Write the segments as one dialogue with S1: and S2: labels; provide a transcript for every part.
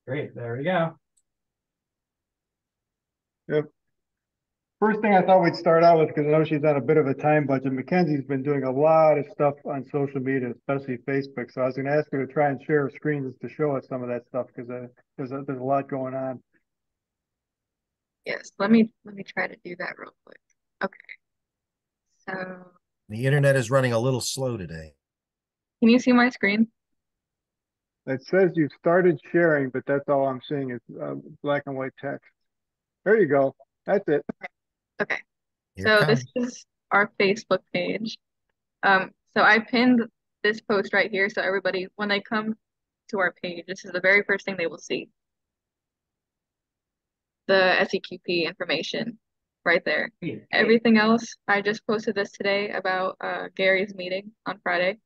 S1: Great. There we go.
S2: Yep. First thing I thought we'd start out with, because I know she's on a bit of a time budget. Mackenzie's been doing a lot of stuff on social media, especially Facebook. So I was going to ask her to try and share screens to show us some of that stuff because there's a lot going on.
S3: Yes, let me try to do that real quick. Okay. So
S4: The internet is running a little slow today.
S3: can you see my screen?
S2: It says you've started sharing, but that's all I'm seeing is black and white text. There you go. That's it.
S3: Okay.
S4: Here
S3: So
S4: it
S3: this
S4: comes.
S3: is our Facebook page. So I pinned this post right here so everybody, when they come to our page, this is the very first thing they will see. The SEQP information right there. Everything else, I just posted this today about Gary's meeting on Friday.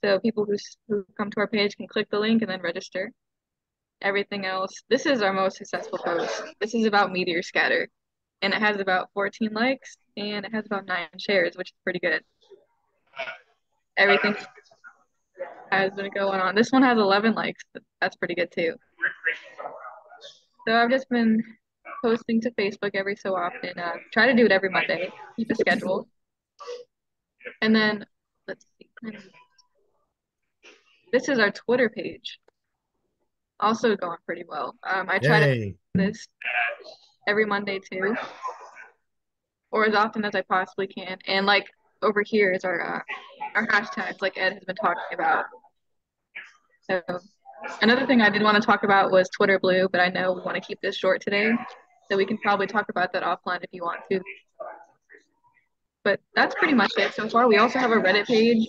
S3: So people who come to our page can click the link and then register. Everything else, this is our most successful post. This is about meteor scatter, and it has about 14 likes and it has about 9 shares, which is pretty good. Everything has been going on. This one has 11 likes. That's pretty good too. So I've just been posting to Facebook every so often. Try to do it every Monday. Keep a schedule. And then let's see. This is our Twitter page. Also going pretty well. I try to do this every Monday too, or as often as I possibly can. And like over here is our hashtags, like Ed has been talking about. So another thing I did want to talk about was Twitter Blue, but I know we want to keep this short today, so we can probably talk about that offline if you want to. But that's pretty much it so far. We also have a Reddit page.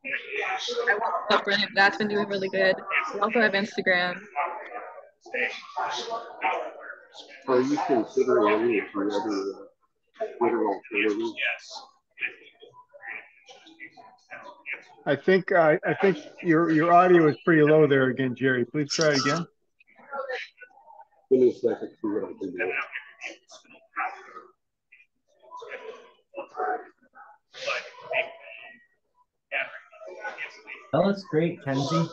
S3: I won't look up Reddit, that's been doing really good. We also have Instagram.
S5: Are you considering any of the other Twitter alternatives?
S2: I think your audio is pretty low there again, Jerry. Please try it again.
S5: Give me a second, see what I can do.
S1: That looks great, Kenzie.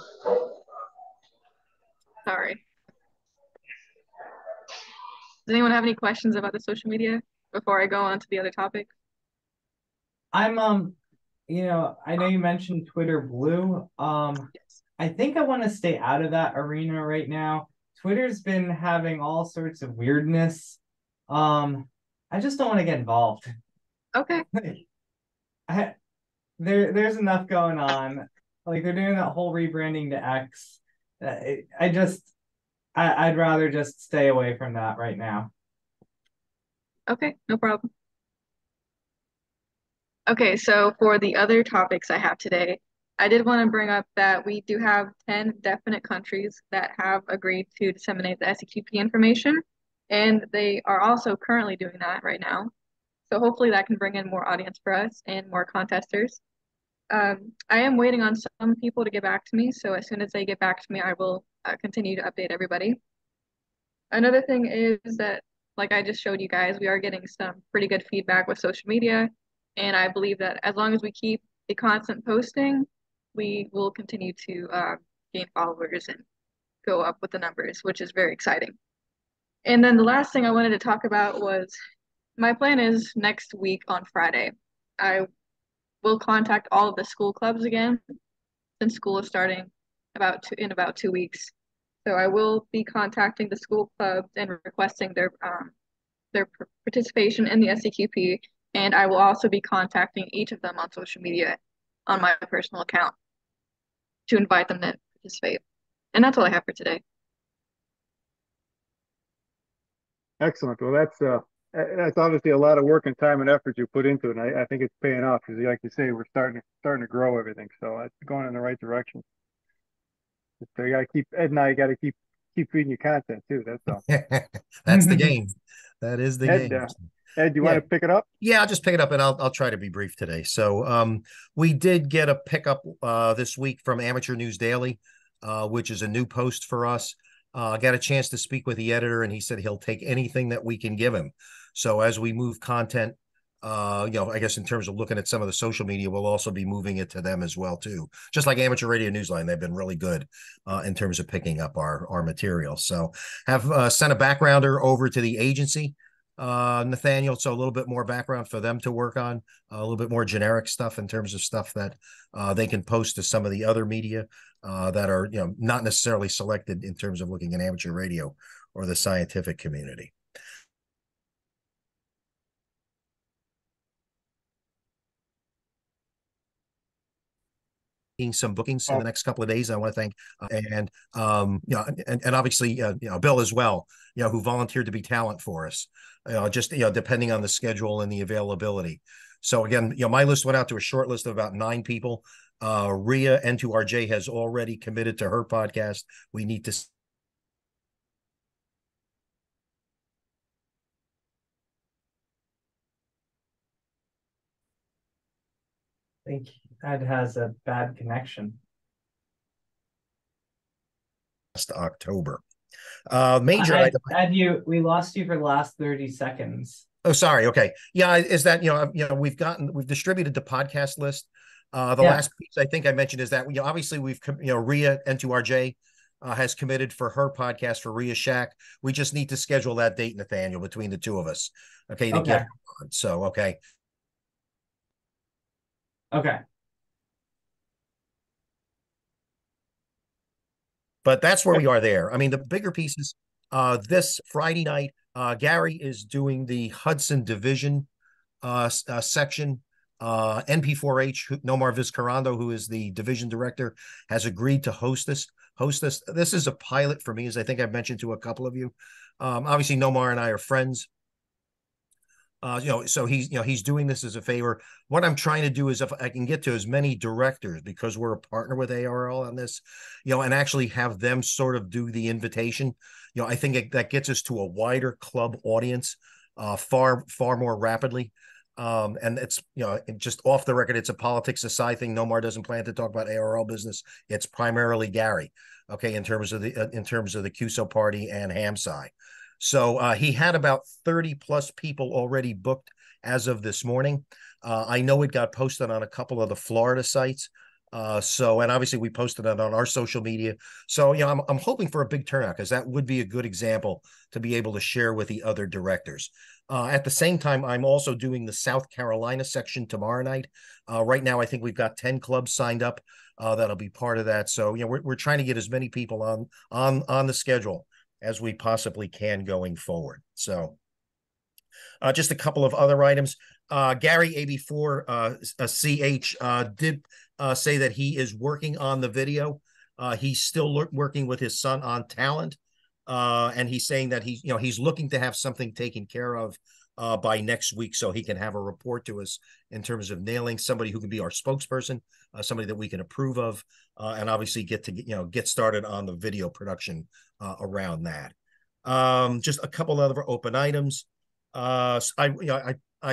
S3: Sorry. Does anyone have any questions about the social media before I go on to the other topic?
S1: I'm I know you mentioned Twitter Blue.
S3: Yes.
S1: I think I want to stay out of that arena right now. Twitter's been having all sorts of weirdness. I just don't want to get involved.
S3: Okay.
S1: There's enough going on. Like they're doing that whole rebranding to X. I'd rather just stay away from that right now.
S3: Okay, no problem. Okay, so for the other topics I have today, I did want to bring up that we do have 10 definite countries that have agreed to disseminate the SEQP information, and they are also currently doing that right now. So hopefully that can bring in more audience for us and more contesters. I am waiting on some people to get back to me, so as soon as they get back to me, I will continue to update everybody. Another thing is that, like I just showed you guys, we are getting some pretty good feedback with social media, and I believe that as long as we keep the constant posting, we will continue to gain followers and go up with the numbers, which is very exciting. And then the last thing I wanted to talk about was my plan is next week on Friday. I will contact all of the school clubs again since school is starting in about 2 weeks. So I will be contacting the school clubs and requesting their participation in the SEQP, and I will also be contacting each of them on social media on my personal account to invite them to participate. And that's all I have for today.
S2: Excellent. Well, that's obviously a lot of work and time and effort you put into it. And I think it's paying off because, like you say, we're starting to grow everything. So it's going in the right direction. So you got to keep Ed and I got to keep feeding you content too. That's all.
S4: That's the game. That is the
S2: Ed,
S4: game.
S2: Ed, do you want to pick it up?
S4: Yeah, I'll just pick it up and I'll try to be brief today. So we did get a pickup this week from Amateur News Daily, which is a new post for us. Got a chance to speak with the editor and he said he'll take anything that we can give him. So as we move content I guess in terms of looking at some of the social media, we'll also be moving it to them as well too. Just like Amateur Radio Newsline, they've been really good in terms of picking up our material. So have sent a backgrounder over to the agency, Nathaniel. So a little bit more background for them to work on, a little bit more generic stuff in terms of stuff that they can post to some of the other media that are not necessarily selected in terms of looking at amateur radio or the scientific community. Some bookings in the next couple of days. I want to thank and obviously Bill as well, who volunteered to be talent for us, just depending on the schedule and the availability. So again, my list went out to a short list of about 9 people. Rhea N2RJ has already committed to her podcast. We need to
S1: I think Ed has a bad connection.
S4: October. Major
S1: Ed, Ed, we lost you for the last 30 seconds.
S4: Oh, sorry. Okay. Yeah, is that we've distributed the podcast list. The last piece I think I mentioned is that obviously we've Rhea N2RJ has committed for her podcast for Rhea Shack. We just need to schedule that date, Nathaniel, between the two of us. Okay, to get her on. So okay.
S1: Okay.
S4: But that's where we are there. I mean, the bigger pieces, this Friday night, Gary is doing the Hudson Division section. NP4H, Nomar Vizcarrando, who is the division director, has agreed to host this. This is a pilot for me, as I think I've mentioned to a couple of you. Obviously, Nomar and I are friends. So he's doing this as a favor. What I'm trying to do is if I can get to as many directors, because we're a partner with ARL on this, and actually have them sort of do the invitation, I think that gets us to a wider club audience far more rapidly. And it's just off the record, it's a politics aside thing. Nomar doesn't plan to talk about ARL business. It's primarily Gary, okay, in terms of the QSO party and Hamsai. So he had about 30 plus people already booked as of this morning. I know it got posted on a couple of the Florida sites. And obviously we posted it on our social media. So, I'm hoping for a big turnout, because that would be a good example to be able to share with the other directors. At the same time, I'm also doing the South Carolina section tomorrow night. Right now, I think we've got 10 clubs signed up that'll be part of that. So, we're trying to get as many people on the schedule as we possibly can going forward. So just a couple of other items. Gary AB4CH did say that he is working on the video. He's still working with his son on talent. And he's saying that he's looking to have something taken care of by next week, so he can have a report to us in terms of nailing somebody who can be our spokesperson, somebody that we can approve of, and obviously get started on the video production around that. Just a couple other open items. I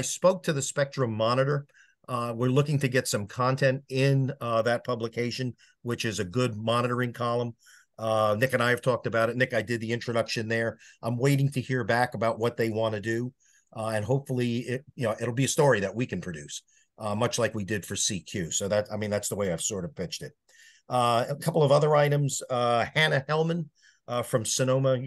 S4: spoke to the Spectrum Monitor. We're looking to get some content in that publication, which is a good monitoring column. Nick and I have talked about it. Nick, I did the introduction there. I'm waiting to hear back about what they want to do. And hopefully it'll be a story that we can produce, much like we did for CQ. So that's the way I've sort of pitched it. A couple of other items. Hannah Hellman from Sonoma,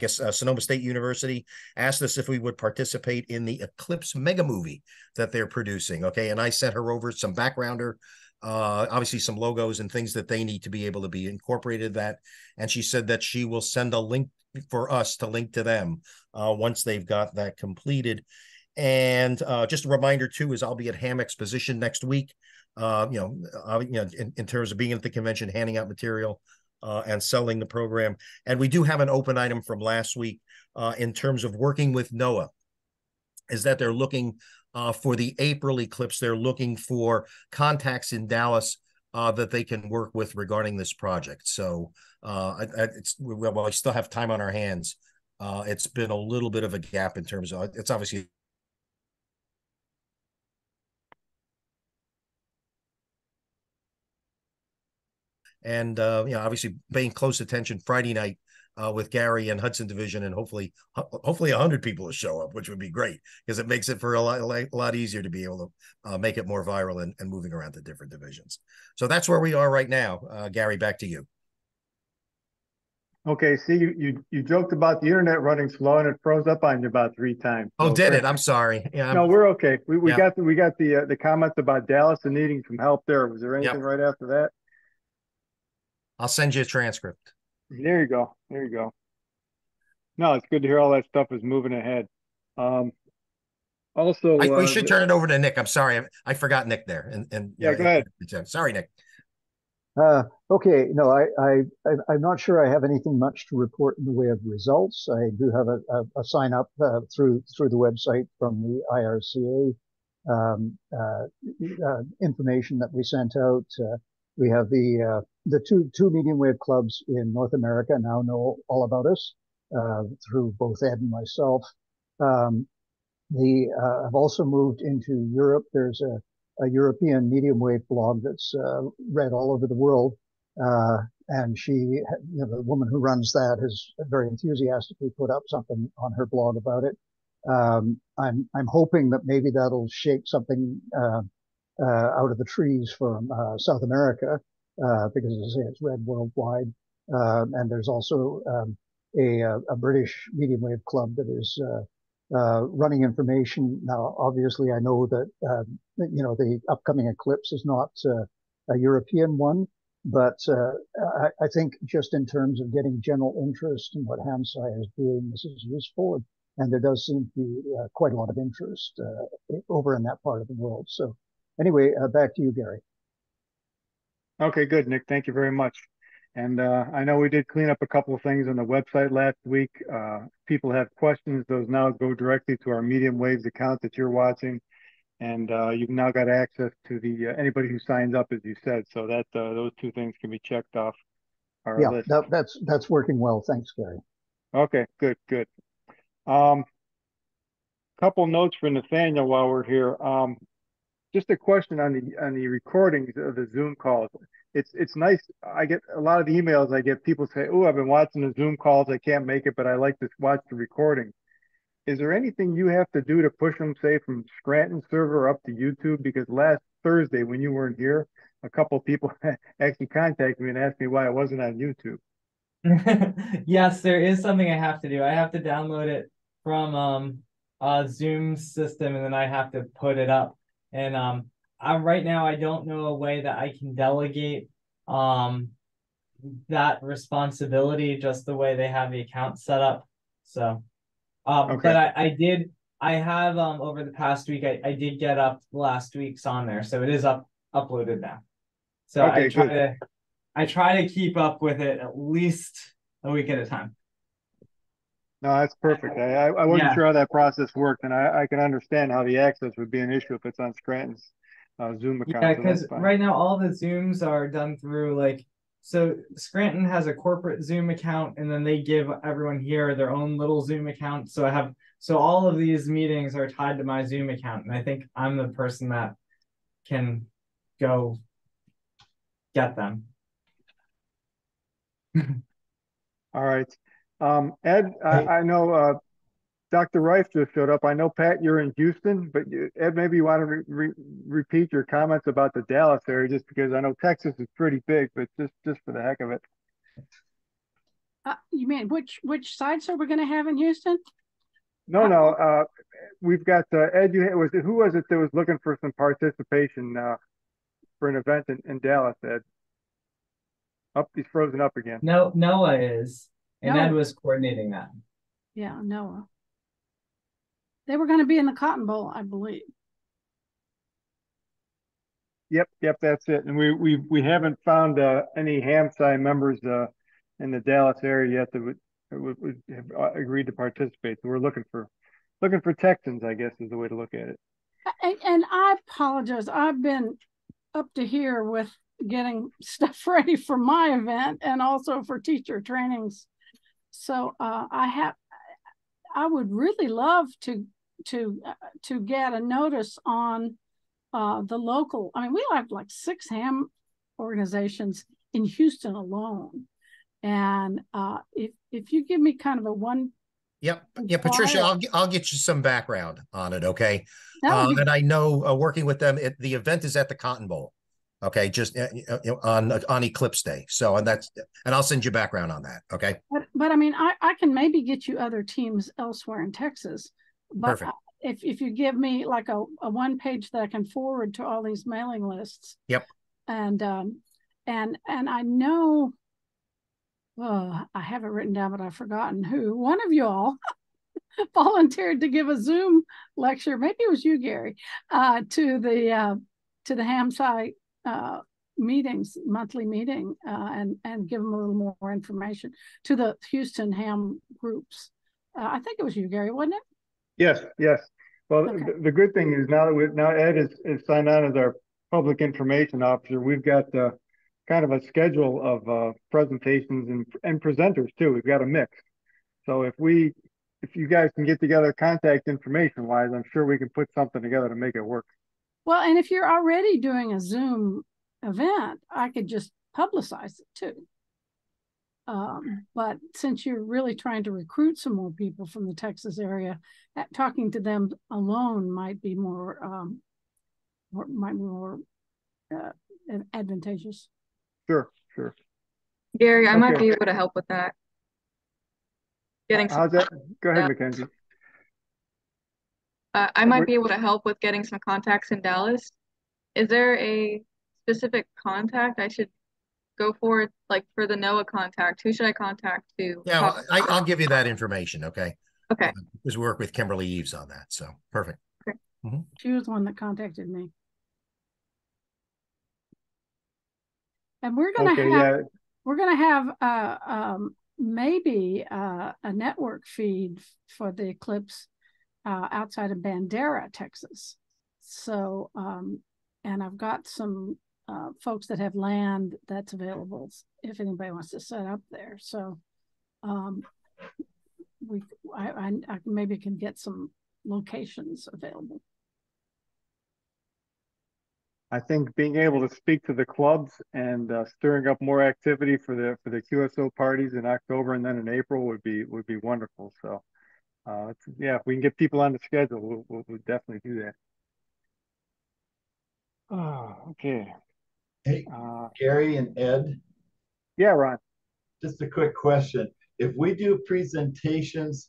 S4: Sonoma State University, asked us if we would participate in the Eclipse mega movie that they're producing. Okay. And I sent her over some backgrounder, obviously some logos and things that they need to be able to be incorporated that. And she said that she will send a link for us to link to them once they've got that completed. And just a reminder too, is I'll be at Ham Exposition next week. In terms of being at the convention, handing out material and selling the program. And we do have an open item from last week in terms of working with NOAA, is that they're looking for the April eclipse. They're looking for contacts in Dallas that they can work with regarding this project. So while we still have time on our hands, it's been a little bit of a gap in terms of, it's obviously and obviously paying close attention Friday night. with Gary and Hudson Division, and hopefully 100 people will show up, which would be great because it makes it for a lot easier to be able to make it more viral and moving around to different divisions. So that's where we are right now. Gary, back to you.
S2: Okay, see, you joked about the internet running slow, and it froze up on you about 3 times.
S4: Oh,
S2: so
S4: did it? I'm sorry. Yeah.
S2: No, we're okay. We
S4: Yeah.
S2: got the comments about Dallas and needing some help there. Was there anything right after that?
S4: I'll send you a transcript.
S2: There you go. There you go. No, it's good to hear all that stuff is moving ahead. Also,
S4: we should turn it over to Nick. I'm sorry, I forgot Nick there. And
S2: yeah, go ahead.
S4: Sorry, Nick.
S6: Okay, no, I'm not sure I have anything much to report in the way of results. I do have a sign up through the website from the IRCA information that we sent out. We have the two medium wave clubs in North America now know all about us through both Ed and myself. I've also moved into Europe. There's a European medium wave blog that's read all over the world. And she, the woman who runs that has very enthusiastically put up something on her blog about it. I'm hoping that maybe that'll shake something out of the trees from South America, because as I say, it's read worldwide. And there's also a British medium wave club that is running information. Now, obviously, I know that, the upcoming Eclipse is not a European one, but I think just in terms of getting general interest in what HAMSI is doing, this is useful. And there does seem to be quite a lot of interest over in that part of the world. So anyway, back to you, Gary.
S2: Okay, good, Nick. Thank you very much. And I know we did clean up a couple of things on the website last week. People have questions. Those now go directly to our Medium Waves account that you're watching. And you've now got access to the anybody who signs up, as you said. So that those two things can be checked off our list.
S6: Yeah, that's working well. Thanks, Gary.
S2: Okay, good. Couple notes for Nathaniel while we're here. Just a question on the recordings of the Zoom calls. It's nice. I get a lot of emails. I get people say, "Oh, I've been watching the Zoom calls. I can't make it, but I like to watch the recording." Is there anything you have to do to push them, say, from Scranton server up to YouTube? Because last Thursday when you weren't here, a couple of people actually contacted me and asked me why I wasn't on YouTube.
S1: Yes, there is something I have to do. I have to download it from a Zoom system, and then I have to put it up. And right now I don't know a way that I can delegate that responsibility just the way they have the account set up. So
S2: Okay.
S1: but I have over the past week I did get up last week's on there, so it is uploaded now. So
S2: Okay,
S1: I try to keep up with it at least a week at a time.
S2: No, that's perfect. I wasn't sure how that process worked, and I can understand how the access would be an issue if it's on Scranton's Zoom account.
S1: Yeah, because right now all the Zooms are done through so Scranton has a corporate Zoom account, and then they give everyone here their own little Zoom account. So all of these meetings are tied to my Zoom account, and I think I'm the person that can go get them.
S2: All right. Ed, I know Dr. Rife just showed up. I know, Pat, you're in Houston, but Ed, maybe you want to repeat your comments about the Dallas area, just because I know Texas is pretty big, but just for the heck of it.
S7: You mean which sites are we going to have in Houston?
S2: No. We've got Ed. Who was it that was looking for some participation for an event in Dallas? Ed. He's frozen up again.
S1: No, Noah is, and
S7: Noah.
S1: Ed was coordinating that.
S7: Yeah, Noah. They were going to be in the Cotton Bowl, I believe.
S2: Yep, that's it. And we haven't found any HAMSI members in the Dallas area yet that would have agreed to participate. So we're looking for Texans, I guess, is the way to look at it.
S7: And I apologize. I've been up to here with getting stuff ready for my event and also for teacher trainings. So I would really love to get a notice on the local. I mean, we have like 6 ham organizations in Houston alone. And if you give me kind of a one.
S4: Yep. Yeah, Patricia, I'll get you some background on it. Okay. And I know working with them, the event is at the Cotton Bowl. Okay, just on Eclipse Day. So and I'll send you background on that. Okay.
S7: But I mean, I can maybe get you other teams elsewhere in Texas. But
S4: perfect.
S7: If you give me like a one page that I can forward to all these mailing lists.
S4: Yep.
S7: And I know, I have it written down, but I've forgotten who. One of y'all volunteered to give a Zoom lecture. Maybe it was you, Gary, to the ham site meetings, monthly meeting, and give them a little more information to the Houston ham groups. I think it was you, Gary, wasn't it?
S2: Yes, yes. Well,
S7: okay.
S2: the good thing is now Ed is signed on as our public information officer. We've got kind of a schedule of presentations and presenters too. We've got a mix. So if you guys can get together contact information wise, I'm sure we can put something together to make it work.
S7: Well, and if you're already doing a Zoom event, I could just publicize it too. But since you're really trying to recruit some more people from the Texas area, talking to them alone might be more advantageous.
S2: Sure.
S3: Gary, I might be able to help with that.
S2: How's that? Go ahead, Mackenzie.
S3: I might be able to help with getting some contacts in Dallas. Is there a specific contact I should go for, like for the NOAA contact? Who should I contact to?
S4: Yeah, I'll give you that information. Okay.
S3: Okay.
S4: Because we work with Kimberly Eves on that. So perfect.
S3: Okay.
S7: She was the one that contacted me. And we're gonna have maybe a network feed for the Eclipse outside of Bandera, Texas. So and I've got some folks that have land that's available if anybody wants to set up there. So I maybe can get some locations available.
S2: I think being able to speak to the clubs and stirring up more activity for the QSO parties in October and then in April would be wonderful. So if we can get people on the schedule, we'll definitely do that. Oh, okay.
S8: Hey, Gary and Ed.
S2: Yeah, Ron.
S8: Just a quick question. If we do presentations,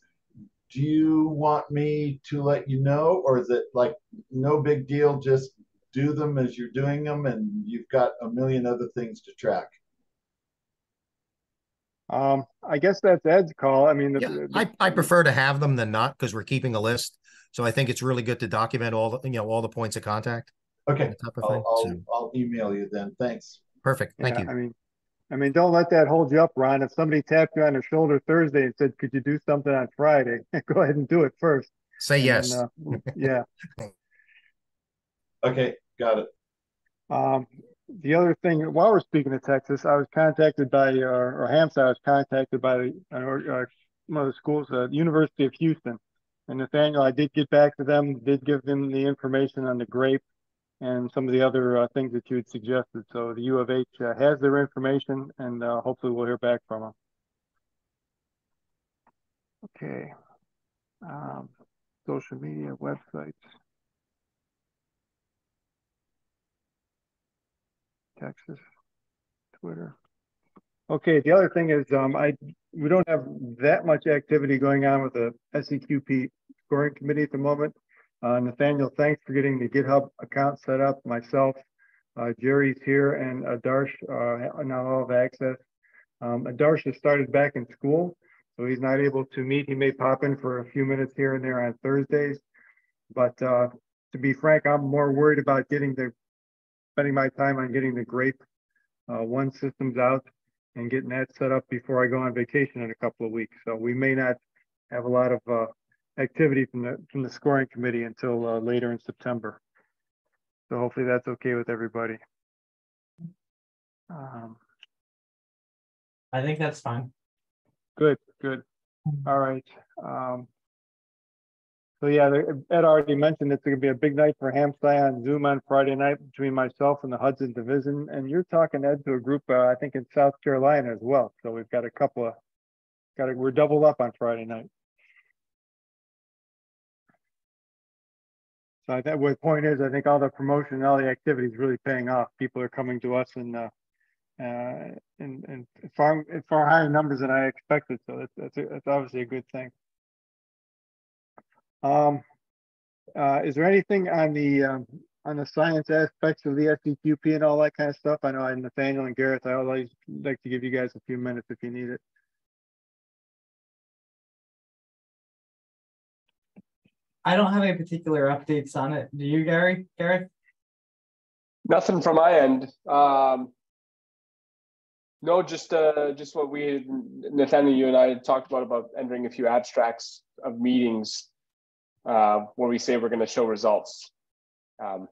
S8: do you want me to let you know, or is it like no big deal, just do them as you're doing them and you've got a million other things to track?
S2: I guess that's Ed's call. I mean,
S4: I prefer to have them than not, because we're keeping a list. So I think it's really good to document all the points of contact.
S8: Okay. I'll email you then. Thanks.
S4: Perfect. Thank you.
S2: I mean, don't let that hold you up, Ron. If somebody tapped you on the shoulder Thursday and said, could you do something on Friday? Go ahead and do it first.
S4: Say yes.
S2: Then, yeah.
S8: Okay. Got it.
S2: The other thing, while we're speaking of Texas, I was contacted by, or Hamside was contacted by one of the schools, the University of Houston. And Nathaniel, I did get back to them, did give them the information on the grape and some of the other things that you had suggested. So the U of H has their information, and hopefully we'll hear back from them. Okay. Social media, websites. Texas, Twitter. Okay, the other thing is we don't have that much activity going on with the SEQP scoring committee at the moment. Nathaniel, thanks for getting the GitHub account set up. Myself, Jerry's here, and Adarsh now all have access. Adarsh has started back in school, so he's not able to meet. He may pop in for a few minutes here and there on Thursdays. But to be frank, I'm more worried about spending my time on getting the grape one systems out and getting that set up before I go on vacation in a couple of weeks. So we may not have a lot of activity from the scoring committee until later in September. So hopefully that's okay with everybody.
S1: I think that's fine.
S2: Good. All right. So yeah, Ed already mentioned it's going to be a big night for HamSci on Zoom on Friday night between myself and the Hudson Division. And you're talking, Ed, to a group, I think in South Carolina as well. So we've got a couple of, we're doubled up on Friday night. So I think what the point is, I think all the promotion and all the activity is really paying off. People are coming to us in far higher numbers than I expected. So that's obviously a good thing. Is there anything on the science aspects of the SEQP and all that kind of stuff? I know Nathaniel and Gareth, I always like to give you guys a few minutes if you need it.
S1: I don't have any particular updates on it. Do you, Gary? Gareth?
S9: Nothing from my end. No, just what we, Nathaniel, you and I talked about entering a few abstracts of meetings where we say we're going to show results. You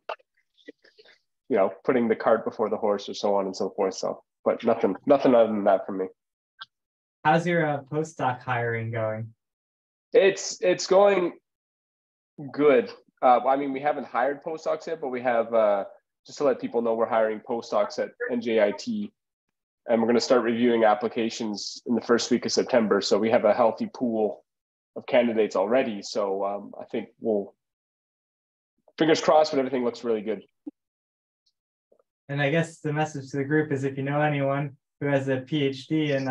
S9: know, putting the cart before the horse, or so on and so forth. So, but nothing other than that from me.
S1: How's your postdoc hiring going?
S9: It's going good. I mean, we haven't hired postdocs yet, but we have, just to let people know, we're hiring postdocs at NJIT. And we're going to start reviewing applications in the first week of September. So we have a healthy pool of candidates already. So I think we'll, fingers crossed, but everything looks really good.
S1: And I guess the message to the group is if you know anyone who has a PhD in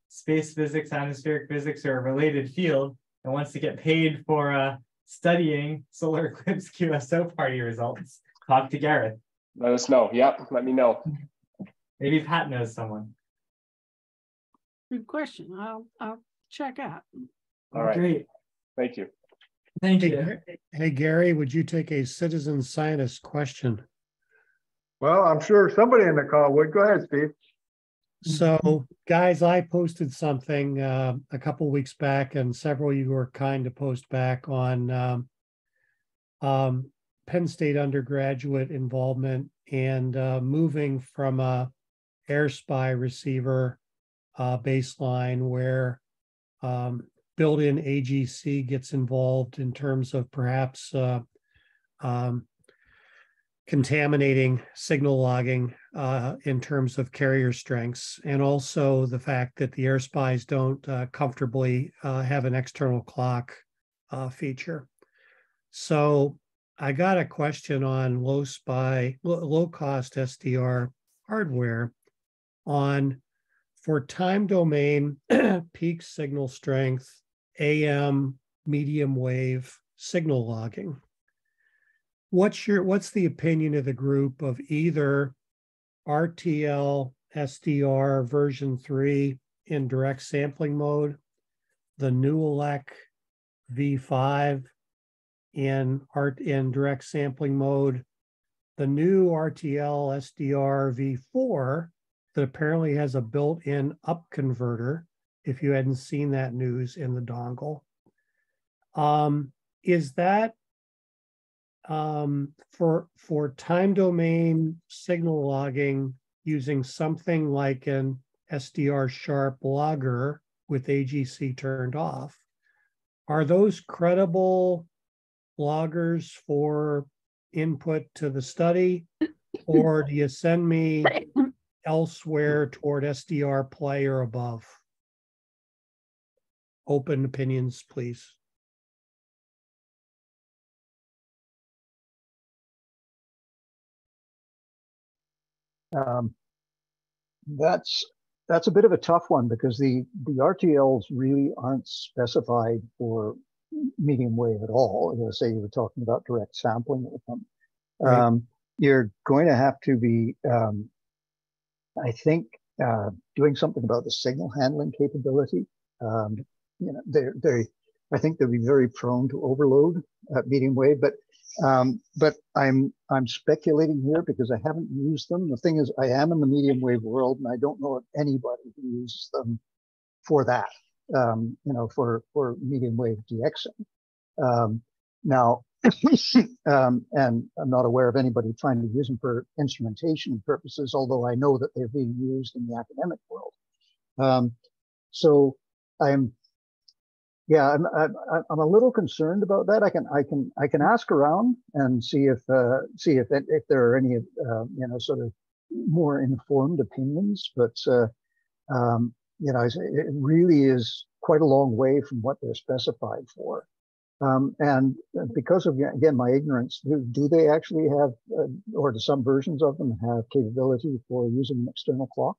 S1: space physics, atmospheric physics, or a related field and wants to get paid for studying solar eclipse QSO party results, talk to Gareth.
S9: Let us know. Yep, let me know.
S1: Maybe Pat knows someone.
S7: Good question. I'll check out.
S9: All right.
S1: Great.
S9: Thank you.
S1: Thank you.
S10: Hey, Gary, would you take a citizen scientist question?
S2: Well, I'm sure somebody in the call would. Go ahead, Steve.
S10: So, guys, I posted something a couple weeks back, and several of you were kind to post back on Penn State undergraduate involvement and moving from a air spy receiver baseline where built-in AGC gets involved in terms of perhaps contaminating signal logging in terms of carrier strengths, and also the fact that the air spies don't comfortably have an external clock feature. So I got a question on low cost SDR hardware on for time domain peak signal strength AM medium wave signal logging. What's the opinion of the group of either RTL SDR version 3 in direct sampling mode, the new ELEC V5 in direct sampling mode, the new RTL SDR V4 that apparently has a built-in up converter, if you hadn't seen that news in the dongle. Is that for time domain signal logging using something like an SDR sharp logger with AGC turned off? Are those credible loggers for input to the study, or do you send me elsewhere toward SDR play or above? Open opinions, please.
S6: That's a bit of a tough one because the RTLs really aren't specified for medium wave at all. Let's say you were talking about direct sampling with them. Right. You're going to have to be, I think, doing something about the signal handling capability. You know, I think they'll be very prone to overload at medium wave, but I'm speculating here because I haven't used them. The thing is, I am in the medium wave world, and I don't know of anybody who uses them for that. You know, for medium wave DXing. Now, and I'm not aware of anybody trying to use them for instrumentation purposes, although I know that they're being used in the academic world. So I'm Yeah, I'm a little concerned about that. I can ask around and see if there are any sort of more informed opinions, but it really is quite a long way from what they're specified for. And because of, again, my ignorance, do they actually have, or do some versions of them have capability for using an external clock?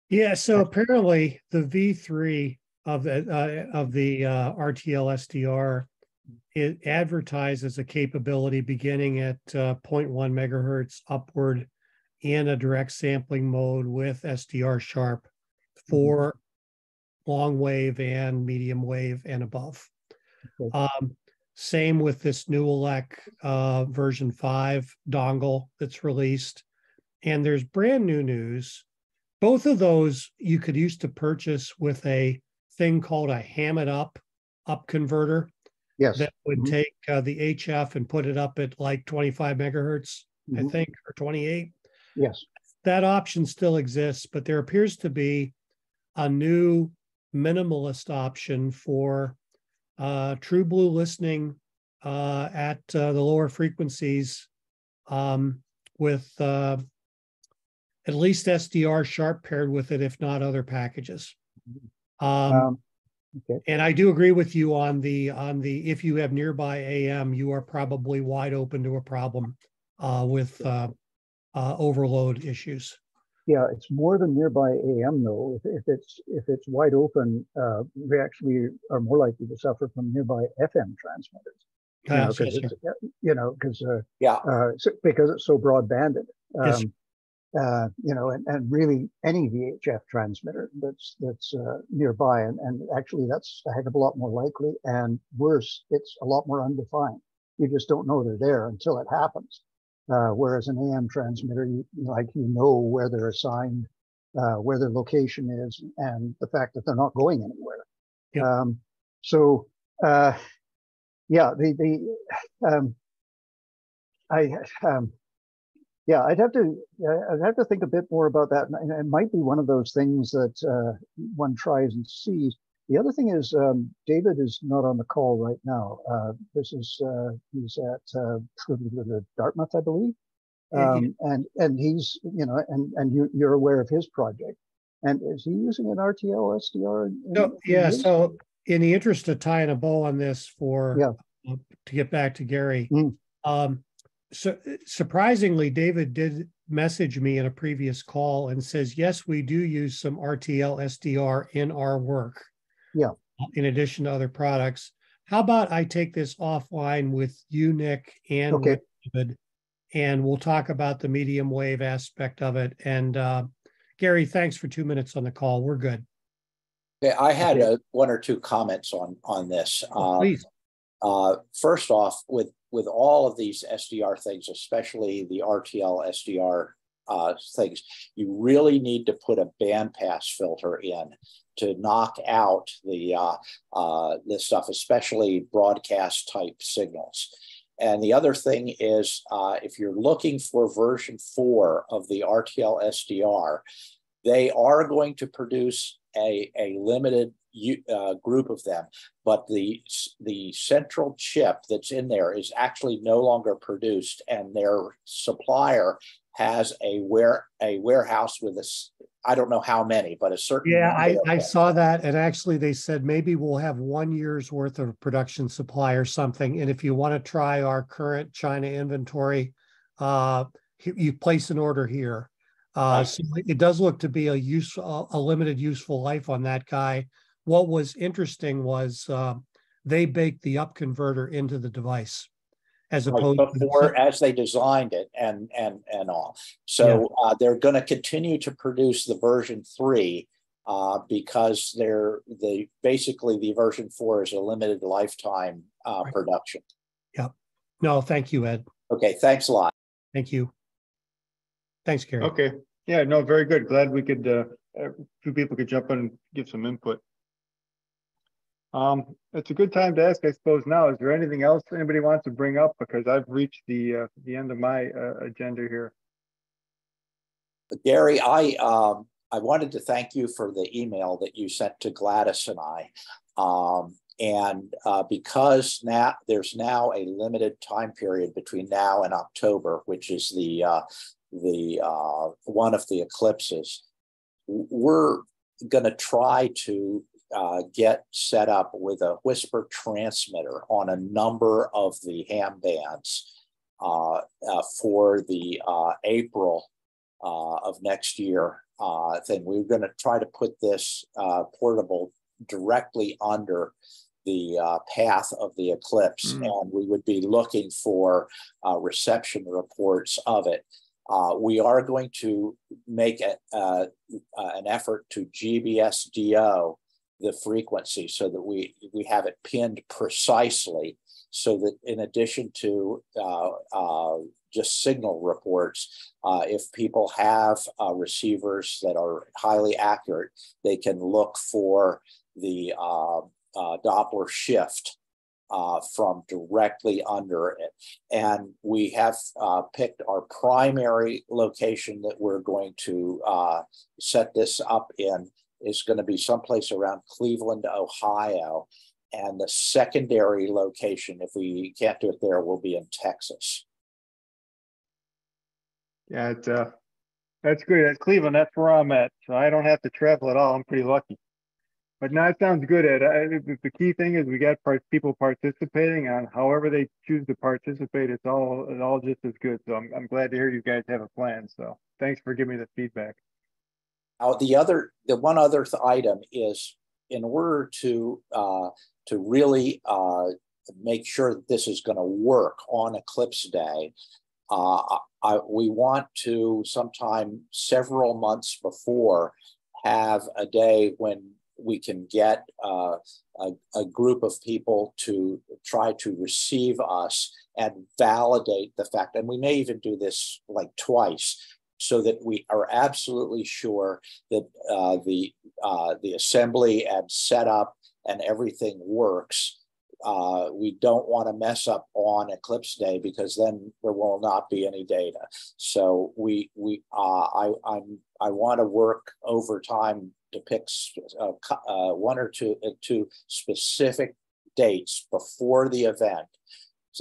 S10: Yeah, so apparently the V3 of the RTL SDR, it advertises a capability beginning at 0.1 megahertz upward in a direct sampling mode with SDR sharp for long wave and medium wave and above.
S6: Okay.
S10: Same with this new ELEC version 5 dongle that's released. And there's brand new news. Both of those you could use to purchase with a thing called a ham it up converter.
S6: Yes.
S10: That would take the HF and put it up at like 25 megahertz, I think, or 28.
S6: Yes.
S10: That option still exists, but there appears to be a new minimalist option for true blue listening at the lower frequencies with at least SDR sharp paired with it, if not other packages.
S6: Okay.
S10: And I do agree with you on the if you have nearby AM, you are probably wide open to a problem with overload issues.
S6: Yeah, it's more than nearby AM though. If it's wide open, we actually are more likely to suffer from nearby FM transmitters. Because it's so broad banded.
S10: Yes.
S6: And really any VHF transmitter that's nearby, and actually that's a heck of a lot more likely, and worse, it's a lot more undefined. You just don't know they're there until it happens. Whereas an AM transmitter, where they're assigned, where their location is, and the fact that they're not going anywhere. Yep. I'd have to think a bit more about that. And it might be one of those things that one tries and sees. The other thing is, David is not on the call right now. He's at Dartmouth, I believe. And he's, you're aware of his project. And is he using an RTL SDR?
S10: So in the interest of tying a bow on this to get back to Gary, so surprisingly, David did message me in a previous call and says, yes, we do use some RTL SDR in our work.
S6: Yeah.
S10: In addition to other products. How about I take this offline with you, Nick, and with David, and we'll talk about the medium wave aspect of it. And Gary, thanks for 2 minutes on the call. We're good.
S11: Okay, I had one or two comments on this.
S10: Please.
S11: First off, with all of these SDR things, especially the RTL SDR things, you really need to put a bandpass filter in to knock out this stuff, especially broadcast type signals. And the other thing is, if you're looking for version 4 of the RTL SDR, they are going to produce a limited group of them, but the central chip that's in there is actually no longer produced, and their supplier has a warehouse with I don't know how many, but a certain
S10: I saw that, and actually they said maybe we'll have 1 year's worth of production supply or something, and if you want to try our current China inventory, you place an order here. So it does look to be a limited useful life on that guy. What was interesting was they baked the up converter into the device as opposed
S11: before as they designed it and all. So they're going to continue to produce the version 3 because basically the version 4 is a limited lifetime production.
S10: Yep. No, thank you, Ed.
S11: Okay, thanks a lot.
S10: Thank you. Thanks, Gary.
S2: Okay. Yeah, no, very good. Glad we could, a few people could jump in and give some input. It's a good time to ask, I suppose, now, is there anything else anybody wants to bring up? Because I've reached the end of my agenda here.
S11: Gary, I wanted to thank you for the email that you sent to Gladys and I. And because now there's now a limited time period between now and October, which is the one of the eclipses, we're going to try to get set up with a whisper transmitter on a number of the ham bands for the April of next year thing. We're going to try to put this portable directly under the path of the eclipse, and we would be looking for reception reports of it. We are going to make an effort to GBSDO the frequency so that we have it pinned precisely, so that in addition to just signal reports, if people have receivers that are highly accurate, they can look for the Doppler shift from directly under it. And we have picked our primary location that we're going to set this up in is going to be someplace around Cleveland, Ohio. And the secondary location, if we can't do it there, will be in Texas.
S2: Yeah, that's great. At Cleveland, that's where I'm at. So I don't have to travel at all. I'm pretty lucky. But no, it sounds good, Ed. The key thing is we got people participating on however they choose to participate. It's all just as good. So I'm glad to hear you guys have a plan. So thanks for giving me the feedback.
S11: The one other item is, in order to really make sure that this is going to work on Eclipse Day, we want to sometime several months before have a day when we can get a group of people to try to receive us and validate the fact, and we may even do this like twice, so that we are absolutely sure that the assembly and setup and everything works. We don't want to mess up on Eclipse Day, because then there will not be any data. So I want to work overtime to pick one or two specific dates before the event,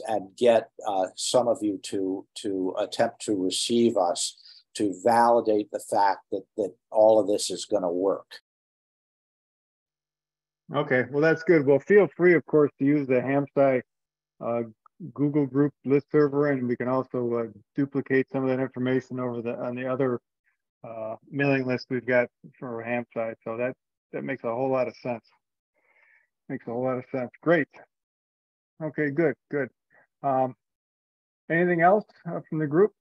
S11: and get some of you to attempt to receive us to validate the fact that all of this is going to work.
S2: Okay, well, that's good. Well, feel free, of course, to use the HamSci Google group list server, and we can also duplicate some of that information over on the other mailing list we've got for HamSci. So that makes a whole lot of sense. Makes a whole lot of sense. Great. Okay, good. Anything else from the group?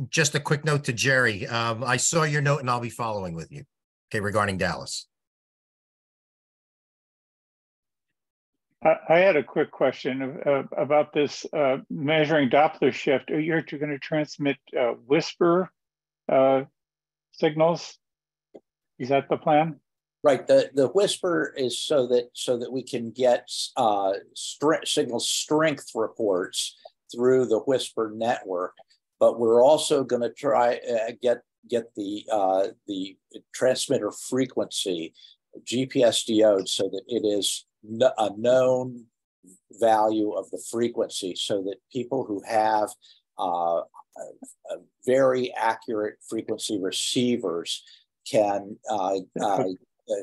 S4: Just a quick note to Jerry. I saw your note and I'll be following with you. Okay, regarding Dallas.
S12: I had a quick question about this measuring Doppler shift. You're going to transmit whisper signals. Is that the plan?
S11: Right. The whisper is so that we can get signal strength reports through the whisper network. But we're also going to try get the transmitter frequency GPSDO'd so that it is a known value of the frequency, so that people who have very accurate frequency receivers can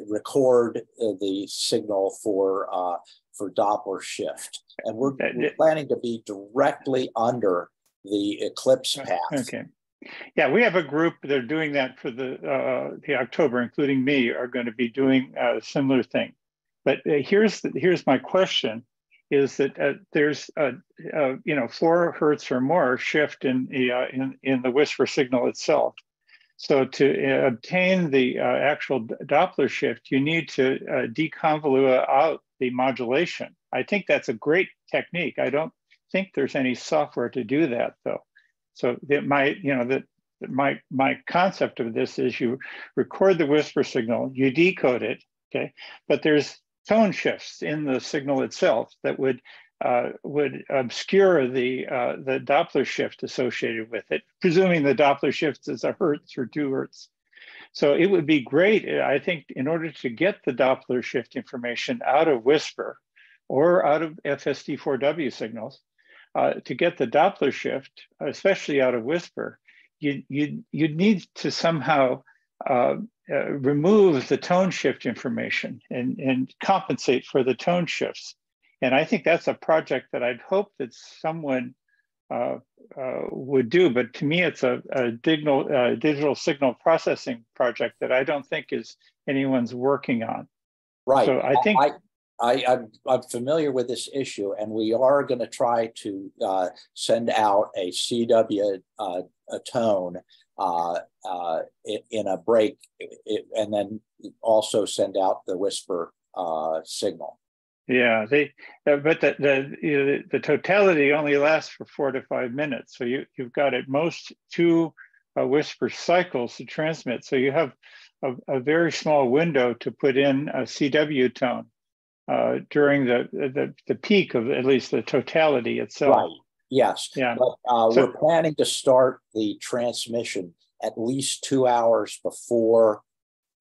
S11: record the signal for Doppler shift. And we're planning to be directly under the eclipse path.
S12: Okay. Yeah, we have a group that are doing that for the October, including me, are going to be doing a similar thing. But here's my question: is that there's 4 hertz or more shift in the whisper signal itself. So to obtain the actual Doppler shift, you need to deconvolute out the modulation. I think that's a great technique. I don't think there's any software to do that, though. So my concept of this is you record the whisper signal, you decode it, okay, but there's tone shifts in the signal itself that would obscure the Doppler shift associated with it, presuming the Doppler shift is a hertz or 2 hertz. So it would be great, I think, in order to get the Doppler shift information out of Whisper or out of FST4W signals, to get the Doppler shift, especially out of Whisper, you need to somehow remove the tone shift information and compensate for the tone shifts. And I think that's a project that I'd hope that someone would do, but to me, it's a digital signal processing project that I don't think is anyone's working on.
S11: Right.
S12: So I think
S11: I'm familiar with this issue, and we are going to try to send out a CW a tone in a break, and then also send out the Whisper signal.
S12: Yeah, but the totality only lasts for 4 to 5 minutes. So you've got at most 2 Whisper cycles to transmit. So you have a very small window to put in a CW tone during the peak of at least the totality itself.
S11: Right. Yes.
S12: Yeah.
S11: But we're planning to start the transmission at least 2 hours before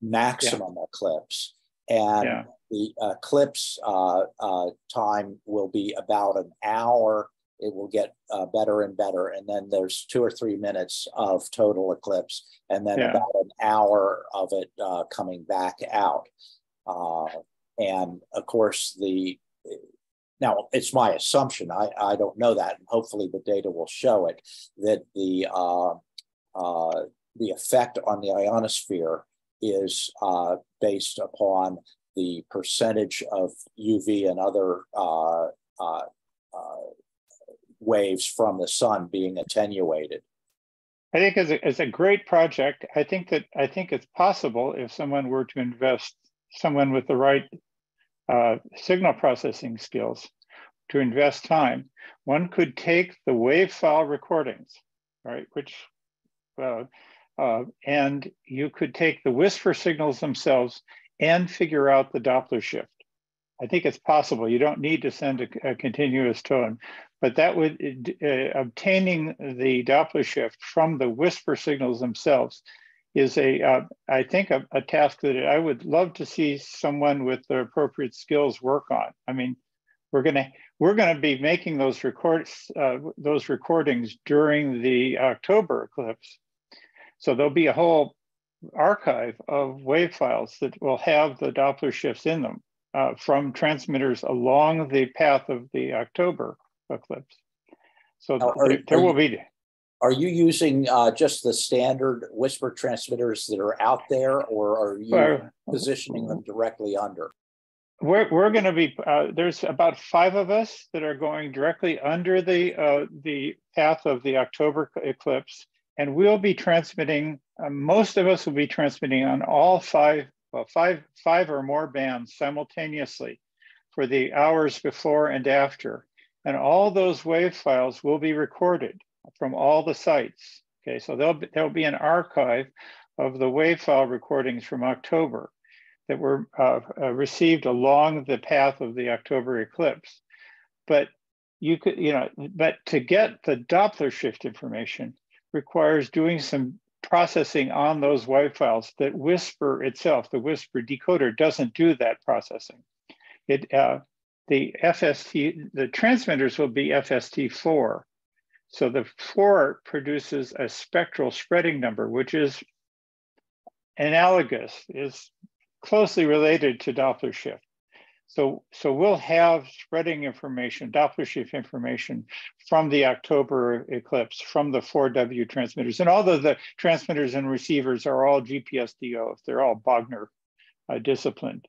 S11: maximum eclipse, and the eclipse time will be about an hour. It will get better and better, and then there's 2 or 3 minutes of total eclipse, and then about an hour of it coming back out. And of course, now it's my assumption, I don't know that, and hopefully the data will show it, that the effect on the ionosphere is based upon the percentage of UV and other waves from the sun being attenuated.
S12: I think it's a great project. I think it's possible, if someone were to invest, someone with the right signal processing skills, to invest time, one could take the wave file recordings, right, which and you could take the Whisper signals themselves and figure out the Doppler shift. I think it's possible. You don't need to send a continuous tone, but that would, obtaining the Doppler shift from the Whisper signals themselves is I think a task that I would love to see someone with the appropriate skills work on. I mean, we're gonna be making those recordings during the October eclipse. So there'll be a whole archive of wave files that will have the Doppler shifts in them from transmitters along the path of the October eclipse. So there will be.
S11: Are you using just the standard Whisper transmitters that are out there, or are you positioning them directly under?
S12: We're going to be, there's about 5 of us that are going directly under the path of the October eclipse, and we'll be transmitting, most of us will be transmitting on all 5 or more bands simultaneously for the hours before and after. And all those wave files will be recorded from all the sites. Okay, so there'll be an archive of the wave file recordings from October that were received along the path of the October eclipse. But you could, but to get the Doppler shift information requires doing some processing on those wave files that Whisper itself, the Whisper decoder, doesn't do that processing. The transmitters will be FST4. So the 4 produces a spectral spreading number, which is analogous, is closely related to Doppler shift. So we'll have spreading information, Doppler shift information from the October eclipse, from the 4W transmitters. And although the transmitters and receivers are all GPS-DO, they're all Bogner disciplined.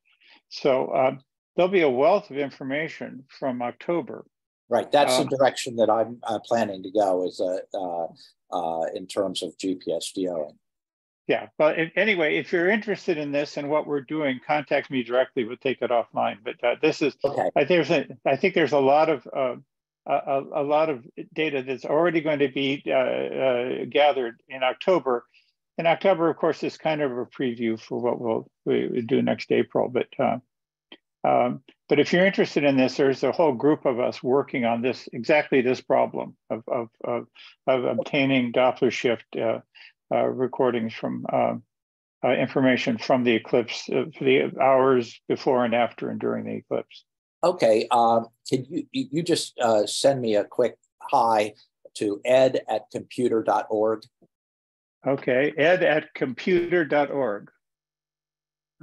S12: So there'll be a wealth of information from October.
S11: Right, that's the direction that I'm planning to go, is in terms of GPS-DOing.
S12: Yeah, but anyway, if you're interested in this and what we're doing, contact me directly. We'll take it offline. But this is,
S11: okay.
S12: I think there's a lot of data that's already going to be gathered in October. And October, of course, is kind of a preview for what we'll do next April. But if you're interested in this, there's a whole group of us working on this, exactly this problem of obtaining Doppler shift recordings from information from the eclipse for the hours before and after and during the eclipse.
S11: Okay, can you just send me a quick hi to ed@computer.org?
S12: Okay, ed@computer.org.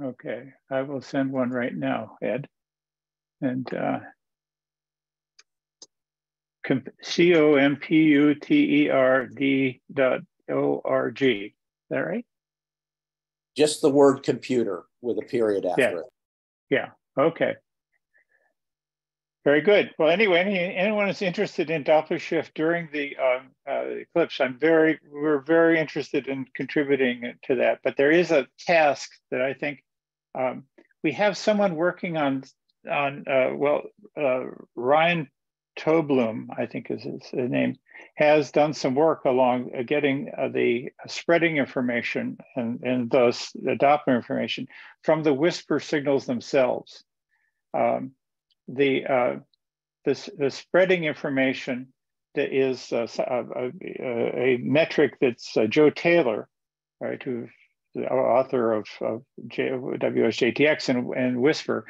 S12: Okay, I will send one right now, Ed. And COMPUTERD.org. Is that right?
S11: Just the word computer with a period after it.
S12: Yeah, okay. Very good. Well, anyway, anyone who's interested in Doppler shift during the eclipse, we're very interested in contributing to that. But there is a task that I think we have someone working on Ryan Toblum, I think is his name, has done some work along getting the spreading information and thus the Doppler information from the whisper signals themselves. The spreading information that is a metric that's Joe Taylor, right, who's the author of WSJTX and Whisper,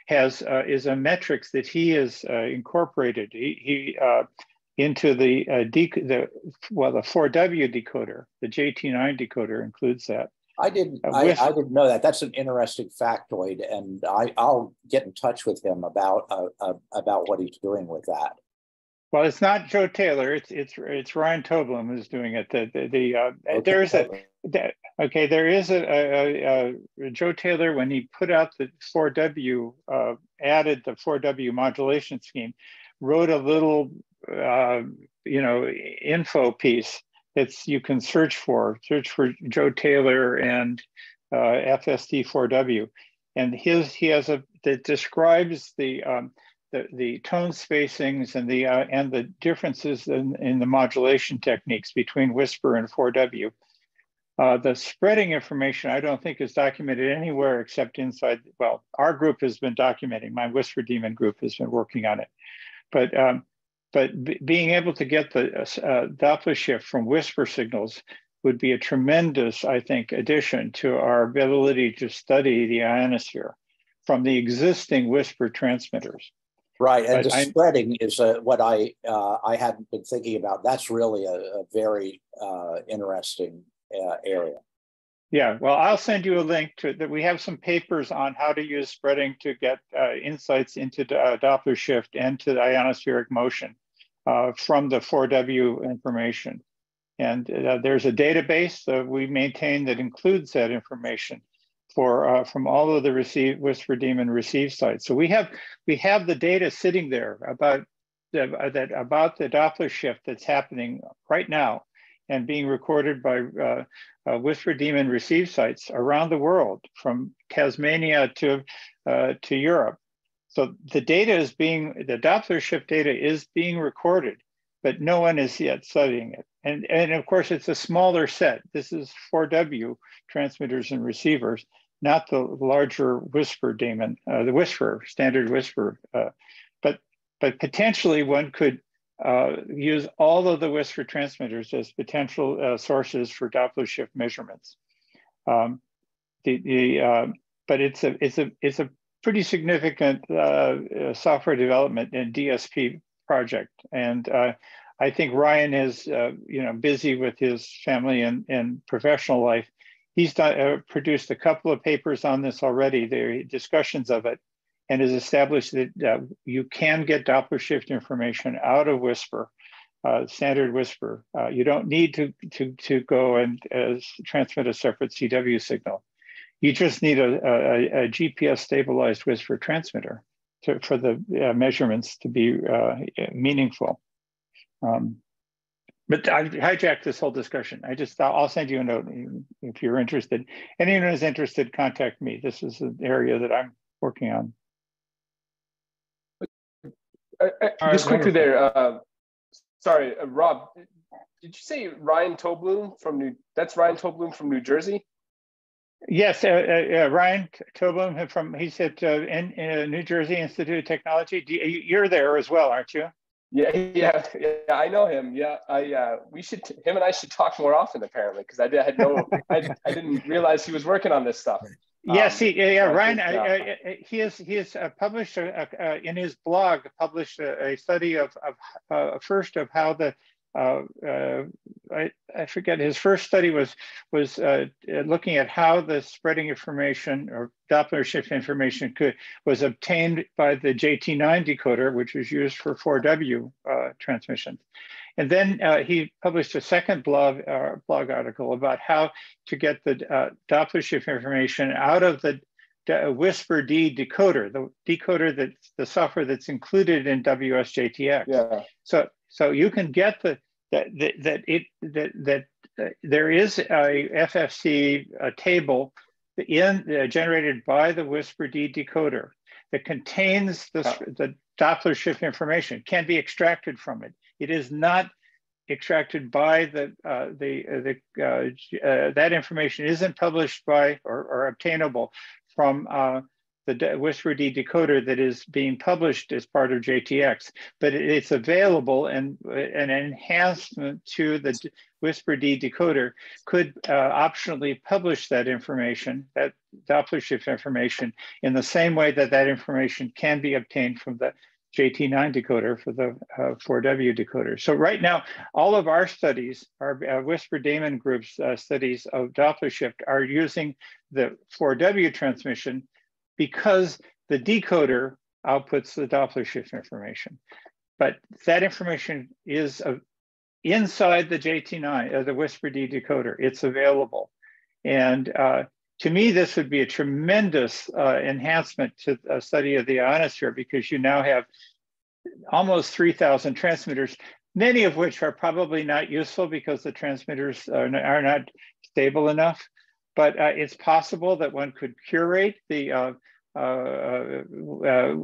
S12: is a metrics that he has incorporated into the 4W decoder. The JT9 decoder includes that.
S11: I didn't know that. That's an interesting factoid, and I'll get in touch with him about what he's doing with that.
S12: Well, it's not Joe Taylor. It's Ryan Toblum who's doing it. There is a Joe Taylor, when he put out the 4W, added the 4W modulation scheme, wrote a little info piece you can search for Joe Taylor and FSD4W, and he has that describes the tone spacings and the differences in the modulation techniques between Whisper and 4W. The spreading information I don't think is documented anywhere except inside. Well, our group has been documenting. My Whisper Daemon group has been working on it, but being able to get the Doppler shift from whisper signals would be a tremendous, I think, addition to our ability to study the ionosphere from the existing whisper transmitters.
S11: Right, and spreading is what I hadn't been thinking about. That's really a very interesting area.
S12: Yeah, well, I'll send you a link to that. We have some papers on how to use spreading to get insights into Doppler shift and to the ionospheric motion from the 4W information. And there's a database that we maintain that includes that information from all of the Whisper Daemon receive sites. So we have the data sitting there about the Doppler shift that's happening right now and being recorded by Whisper Daemon receive sites around the world, from Tasmania to Europe. So the Doppler shift data is being recorded, but no one is yet studying it. And of course, it's a smaller set. This is 4W transmitters and receivers, not the larger Whisper Daemon, the Whisper, standard Whisper. But potentially one could use all of the Whisper transmitters as potential sources for Doppler shift measurements. But it's a pretty significant software development and DSP project, and I think Ryan is busy with his family and professional life. He's produced a couple of papers on this already. There are discussions of it, and has established that you can get Doppler shift information out of Whisper, standard Whisper. You don't need to go and transmit a separate CW signal. You just need a GPS stabilized Whisper transmitter for the measurements to be meaningful. But I hijacked this whole discussion. I'll send you a note if you're interested. Anyone who's interested, contact me. This is an area that I'm working on.
S9: Just quickly there, sorry, Rob, did you say Ryan Toblum that's Ryan Toblum from New Jersey?
S12: Yes, Ryan Toblum he's at New Jersey Institute of Technology. You're there as well, aren't you?
S9: Yeah, I know him. Yeah, him and I should talk more often apparently, because I didn't realize he was working on this stuff.
S12: Yes, Ryan, he has published in his blog a study of first of how the I forget, his first study was looking at how the spreading information or Doppler shift information was obtained by the JT9 decoder, which was used for 4W transmissions. And then he published a second blog article about how to get the Doppler shift information out of the Whisper D decoder, the decoder that's the software that's included in WSJTX.
S9: Yeah.
S12: So you can get there is a FFC table generated by the Whisper D decoder that contains the Doppler shift information, can be extracted from it. It is not extracted by that information isn't published by or obtainable from the Whisper D decoder that is being published as part of JTX, but it's available, and an enhancement to the Whisper D decoder could optionally publish that information, that Doppler shift information, in the same way that that information can be obtained from the JT9 decoder for the 4W decoder. So right now, all of our studies, our Whisper Daemon Group's studies of Doppler shift are using the 4W transmission because the decoder outputs the Doppler shift information. But that information is inside the JT9, the Whisper D decoder. It's available. And to me, this would be a tremendous enhancement to a study of the ionosphere, because you now have almost 3,000 transmitters, many of which are probably not useful because the transmitters are not stable enough. But it's possible that one could curate the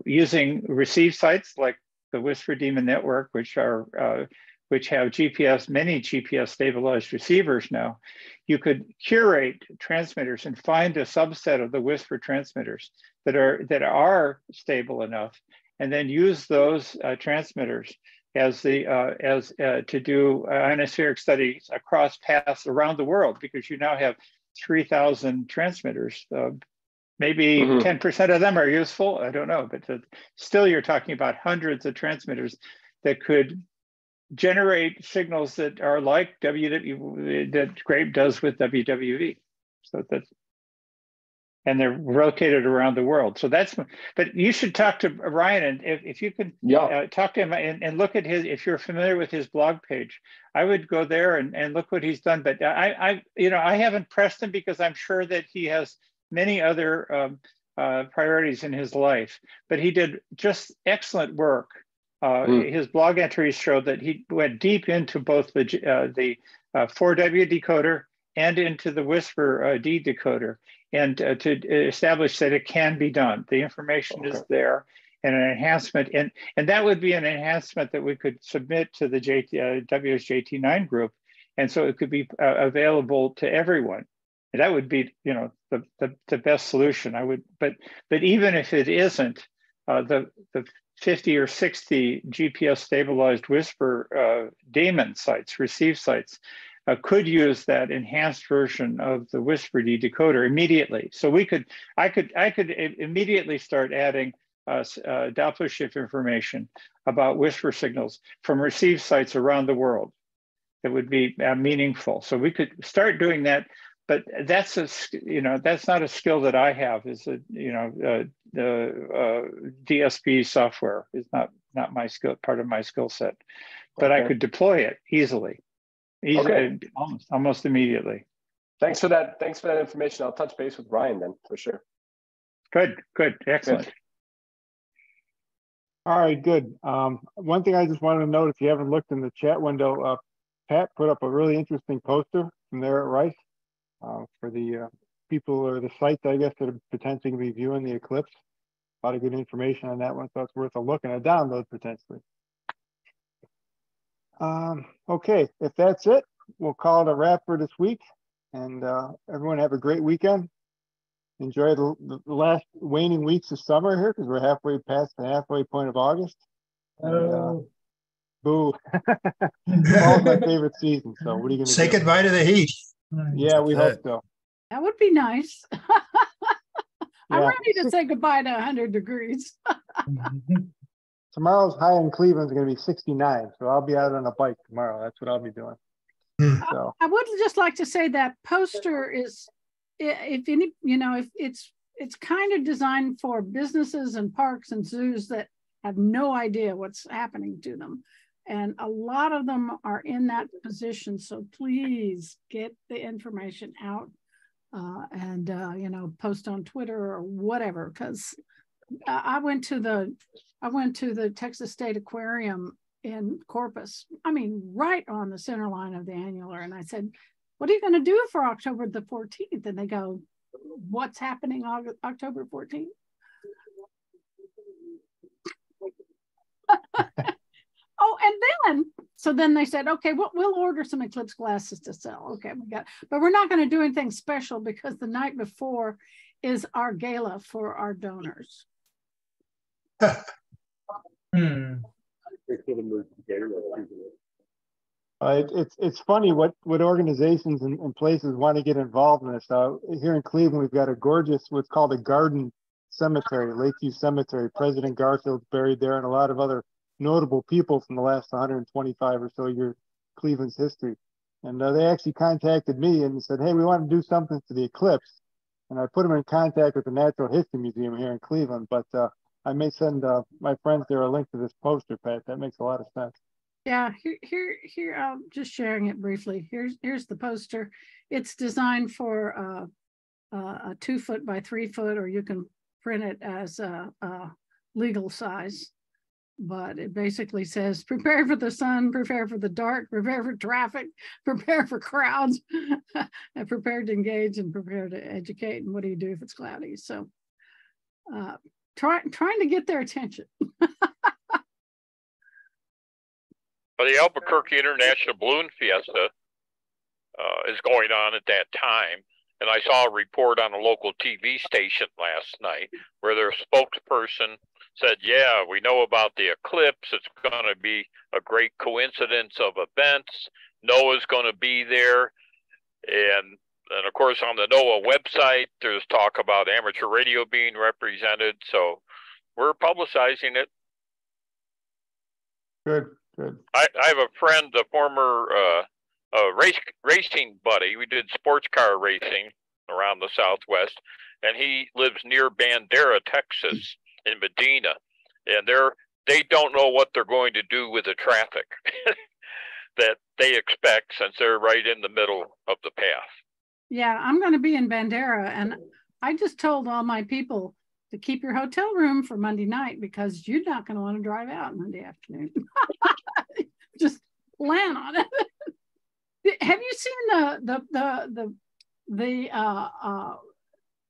S12: using receive sites like the Whisper Daemon network, which have many GPS stabilized receivers now. You could curate transmitters and find a subset of the Whisper transmitters that are stable enough, and then use those transmitters as to do ionospheric studies across paths around the world, because you now have 3,000 transmitters. Maybe 10% of them are useful, I don't know, but still you're talking about hundreds of transmitters that could generate signals that are like that Grape does with WWV. So and they're rotated around the world. So but you should talk to Ryan, and if you can talk to him and look at if you're familiar with his blog page, I would go there and look what he's done. But I haven't pressed him because I'm sure that he has many other priorities in his life, but he did just excellent work. His blog entries show that he went deep into both the 4W decoder and into the Whisper D decoder, and to establish that it can be done. The information is there, and an enhancement, and that would be an enhancement that we could submit to the WSJT9 group, and so it could be available to everyone. And that would be, the best solution. But even if it isn't, the 50 or 60 GPS stabilized Whisper Daemon sites, receive sites, could use that enhanced version of the Whisper D decoder immediately. So I could immediately start adding Doppler shift information about Whisper signals from receive sites around the world. That would be meaningful. So we could start doing that. But that's that's not a skill that I have. The DSP software is not my skill, part of my skill set. But I could deploy it easily, almost immediately.
S9: Thanks for that information. I'll touch base with Ryan then for sure.
S12: Good, excellent.
S2: Good. All right, good. One thing I just wanted to note, if you haven't looked in the chat window, Pat put up a really interesting poster from there at Rice. For the people or the sites, I guess, that are potentially be viewing the Eclipse. A lot of good information on that one, so it's worth a look and a download potentially. Okay, if that's it, we'll call it a wrap for this week. And everyone have a great weekend. Enjoy the last waning weeks of summer here, because we're halfway past the halfway point of August. And, Boo. Fall's my favorite season. So what are you going to
S4: Say
S2: do?
S4: goodbye to the heat.
S2: Yeah, we hope so.
S7: That would be nice. I'm
S2: Yeah.
S7: ready to say goodbye to 100 degrees.
S2: Tomorrow's high in Cleveland is going to be 69. So I'll be out on a bike tomorrow. That's what I'll be doing. So
S7: I would just like to say that poster is, if any, if it's kind of designed for businesses and parks and zoos that have no idea what's happening to them. And a lot of them are in that position. So please get the information out and post on Twitter or whatever. Because I went to the Texas State Aquarium in Corpus. I mean, right on the center line of the annular. And I said, what are you going to do for October the 14th? And they go, what's happening on October 14th? Oh, and then they said, okay, we'll order some Eclipse glasses to sell. Okay, but we're not going to do anything special because the night before is our gala for our donors.
S2: It's funny what organizations and places want to get involved in this. Here in Cleveland, we've got a gorgeous, what's called a garden cemetery, Lakeview Cemetery. President Garfield's buried there, and a lot of other notable people from the last 125 or so years Cleveland's history. And they actually contacted me and said, hey, we want to do something for the eclipse. And I put them in contact with the Natural History Museum here in Cleveland. But I may send my friends there a link to this poster, Pat. That makes a lot of sense.
S7: Yeah, here. I'm just sharing it briefly. Here's the poster. It's designed for a 2 foot by 3 foot, or you can print it as a legal size. But it basically says, prepare for the sun, prepare for the dark, prepare for traffic, prepare for crowds, and prepare to engage and prepare to educate. And what do you do if it's cloudy? So trying to get their attention.
S13: Well, the Albuquerque International Balloon Fiesta is going on at that time. And I saw a report on a local TV station last night where their spokesperson said, yeah, we know about the eclipse. It's going to be a great coincidence of events. NOAA's going to be there. And of course, on the NOAA website, there's talk about amateur radio being represented. So we're publicizing it.
S2: Good.
S13: I have a friend, a former racing buddy. We did sports car racing around the Southwest, and he lives near Bandera, Texas, in Medina, and they don't know what they're going to do with the traffic that they expect, since they're right in the middle of the path.
S7: Yeah, I'm going to be in Bandera, and I just told all my people to keep your hotel room for Monday night because you're not going to want to drive out Monday afternoon. Just plan on it. Have you seen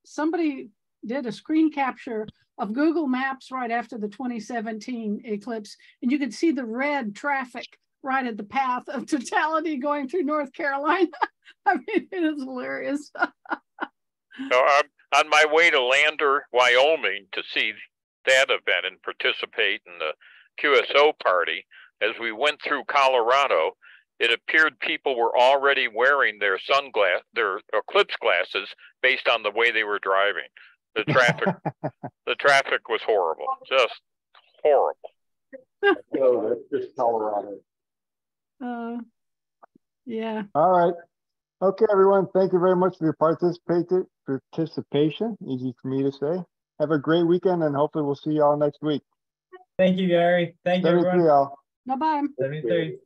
S7: somebody did a screen capture of Google Maps right after the 2017 eclipse, and you could see the red traffic right at the path of totality going through North Carolina. I mean, it is hilarious.
S13: So I'm on my way to Lander, Wyoming to see that event and participate in the QSO party. As we went through Colorado, it appeared people were already wearing their eclipse glasses based on the way they were driving. The traffic was horrible, just horrible.
S5: No, that's just Colorado.
S7: Yeah.
S2: All right. Okay, everyone. Thank you very much for your participation. Easy for me to say. Have a great weekend, and hopefully we'll see you all next week.
S1: Thank you, Gary. Thank you, everyone.
S2: All.
S7: Bye-bye.
S1: 73.